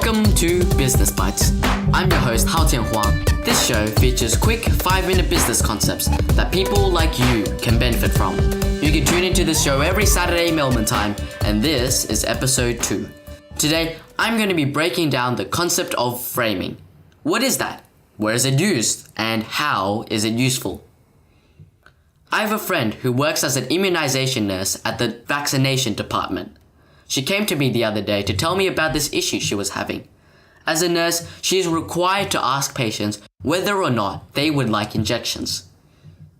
Welcome to BSNS Bytes. I'm your host, Hao Tianhua. This show features quick 5-minute business concepts that people like you can benefit from. You can tune into this show every Saturday Melbourne time, and this is episode 2. Today, I'm going to be breaking down the concept of framing. What is that? Where is it used? And how is it useful? I have a friend who works as an immunization nurse at the vaccination department. She came to me the other day to tell me about this issue she was having. As a nurse, she is required to ask patients whether or not they would like injections.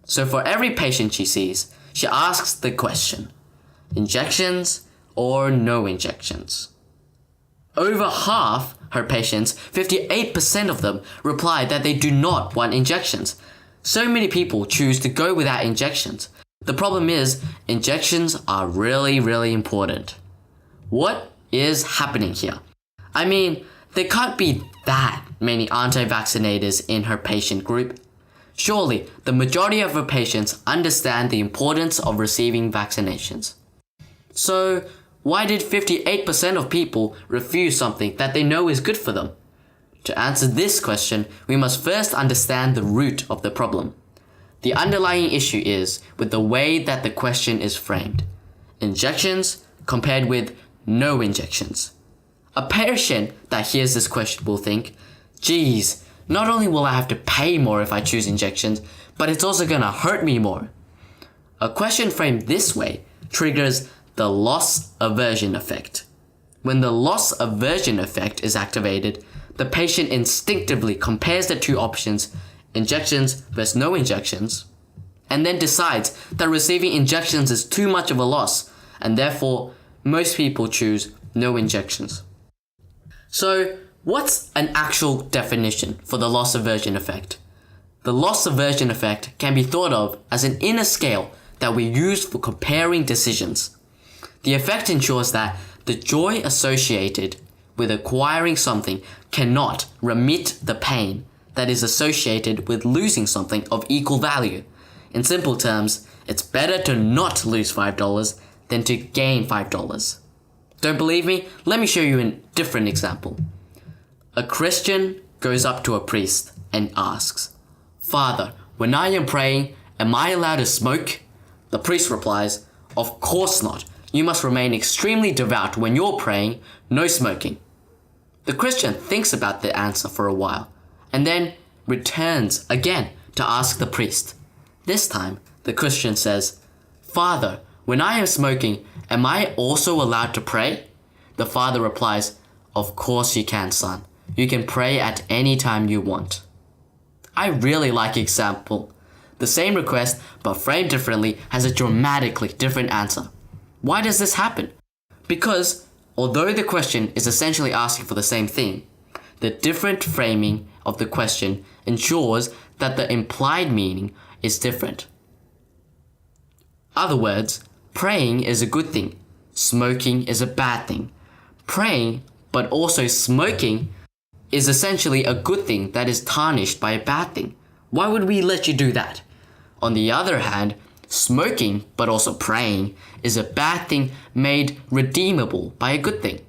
So for every patient she sees, she asks the question, injections or no injections? Over half her patients, 58% of them, replied that they do not want injections. So many people choose to go without injections. The problem is, injections are really important. What is happening here? I mean, there can't be that many anti-vaccinators in her patient group. Surely, the majority of her patients understand the importance of receiving vaccinations. So, why did 58% of people refuse something that they know is good for them? To answer this question, we must first understand the root of the problem. The underlying issue is with the way that the question is framed. Injections compared with no injections. A patient that hears this question will think, geez, not only will I have to pay more if I choose injections, but it's also gonna hurt me more. A question framed this way triggers the loss aversion effect. When the loss aversion effect is activated, the patient instinctively compares the two options, injections versus no injections, and then decides that receiving injections is too much of a loss, and therefore most people choose no injections. So, what's an actual definition for the loss aversion effect? The loss aversion effect can be thought of as an inner scale that we use for comparing decisions. The effect ensures that the joy associated with acquiring something cannot remit the pain that is associated with losing something of equal value. In simple terms, it's better to not lose $5 than to gain $5. Don't believe me? Let me show you a different example. A Christian goes up to a priest and asks, "Father, when I am praying, am I allowed to smoke?" The priest replies, "Of course not. You must remain extremely devout when you're praying, no smoking." The Christian thinks about the answer for a while, and then returns again to ask the priest. This time, the Christian says, "Father, when I am smoking, am I also allowed to pray?" The father replies, "Of course you can, son. You can pray at any time you want." I really like the example. The same request, but framed differently, has a dramatically different answer. Why does this happen? Because, although the question is essentially asking for the same thing, the different framing of the question ensures that the implied meaning is different. Other words, praying is a good thing. Smoking is a bad thing. Praying, but also smoking, is essentially a good thing that is tarnished by a bad thing. Why would we let you do that? On the other hand, smoking, but also praying, is a bad thing made redeemable by a good thing.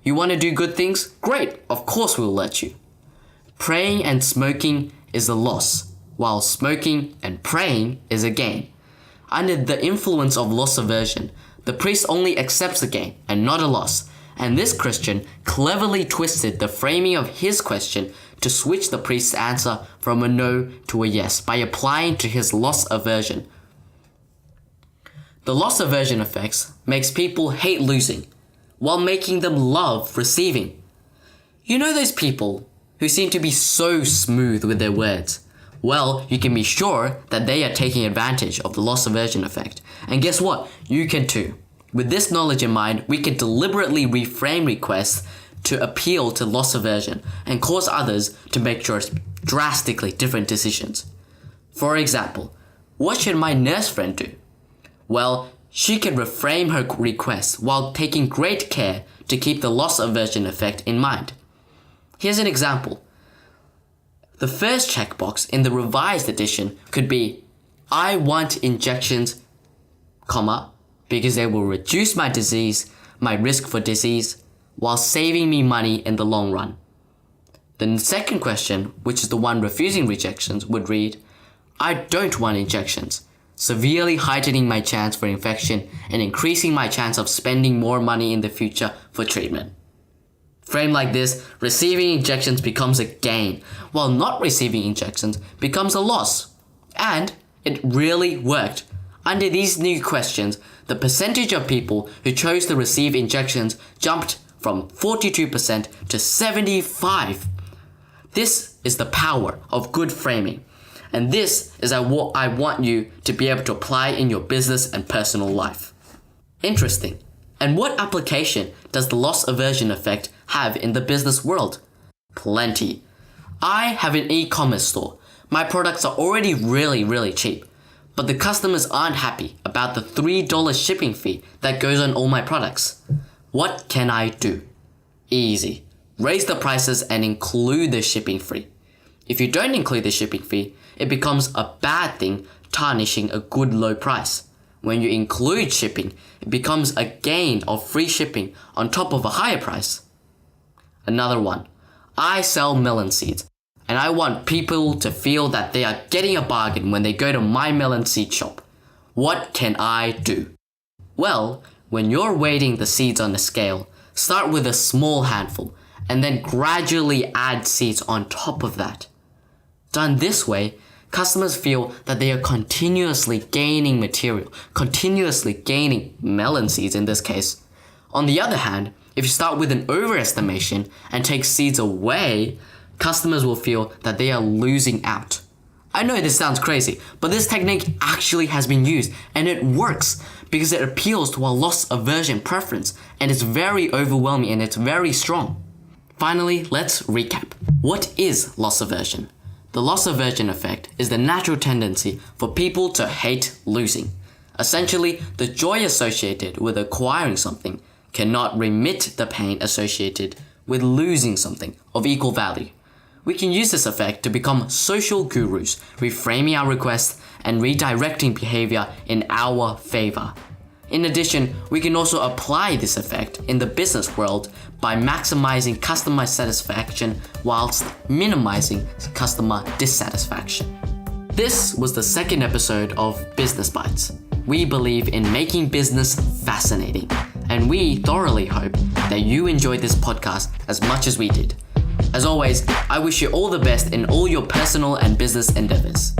You want to do good things? Great, of course we'll let you. Praying and smoking is a loss, while smoking and praying is a gain. Under the influence of loss aversion, the priest only accepts the gain and not a loss, and this Christian cleverly twisted the framing of his question to switch the priest's answer from a no to a yes by applying to his loss aversion. The loss aversion effects makes people hate losing, while making them love receiving. You know those people who seem to be so smooth with their words? Well, you can be sure that they are taking advantage of the loss aversion effect. And guess what? You can too. With this knowledge in mind, we can deliberately reframe requests to appeal to loss aversion and cause others to make drastically different decisions. For example, what should my nurse friend do? Well, she can reframe her request while taking great care to keep the loss aversion effect in mind. Here's an example. The first checkbox in the revised edition could be, "I want injections, comma, because they will reduce my risk for disease, while saving me money in the long run? The second question, which is the one refusing rejections, would read, I don't want injections, severely heightening my chance for infection and increasing my chance of spending more money in the future for treatment. Framed like this, receiving injections becomes a gain, while not receiving injections becomes a loss. And it really worked. Under these new questions, the percentage of people who chose to receive injections jumped from 42% to 75%. This is the power of good framing. And this is what I want you to be able to apply in your business and personal life. Interesting. And what application does the loss aversion effect have in the business world? Plenty. I have an e-commerce store. My products are already really cheap, but the customers aren't happy about the $3 shipping fee that goes on all my products. What can I do? Easy. Raise the prices and include the shipping fee. If you don't include the shipping fee, it becomes a bad thing, tarnishing a good low price. When you include shipping, it becomes a gain of free shipping on top of a higher price. Another one. I sell melon seeds, and I want people to feel that they are getting a bargain when they go to my melon seed shop. What can I do? Well, when you're weighting the seeds on the scale, start with a small handful, and then gradually add seeds on top of that. Done this way, customers feel that they are continuously gaining material, continuously gaining melon seeds in this case. On the other hand, if you start with an overestimation and take seeds away, customers will feel that they are losing out. I know this sounds crazy, but this technique actually has been used and it works because it appeals to our loss aversion preference and it's very overwhelming and it's very strong. Finally, let's recap. What is loss aversion? The loss aversion effect is the natural tendency for people to hate losing. Essentially, the joy associated with acquiring something cannot remit the pain associated with losing something of equal value. We can use this effect to become social gurus, reframing our requests and redirecting behavior in our favor. In addition, we can also apply this effect in the business world by maximizing customer satisfaction whilst minimizing customer dissatisfaction. This was the second episode of Business Bytes. We believe in making business fascinating, and we thoroughly hope that you enjoyed this podcast as much as we did. As always, I wish you all the best in all your personal and business endeavors.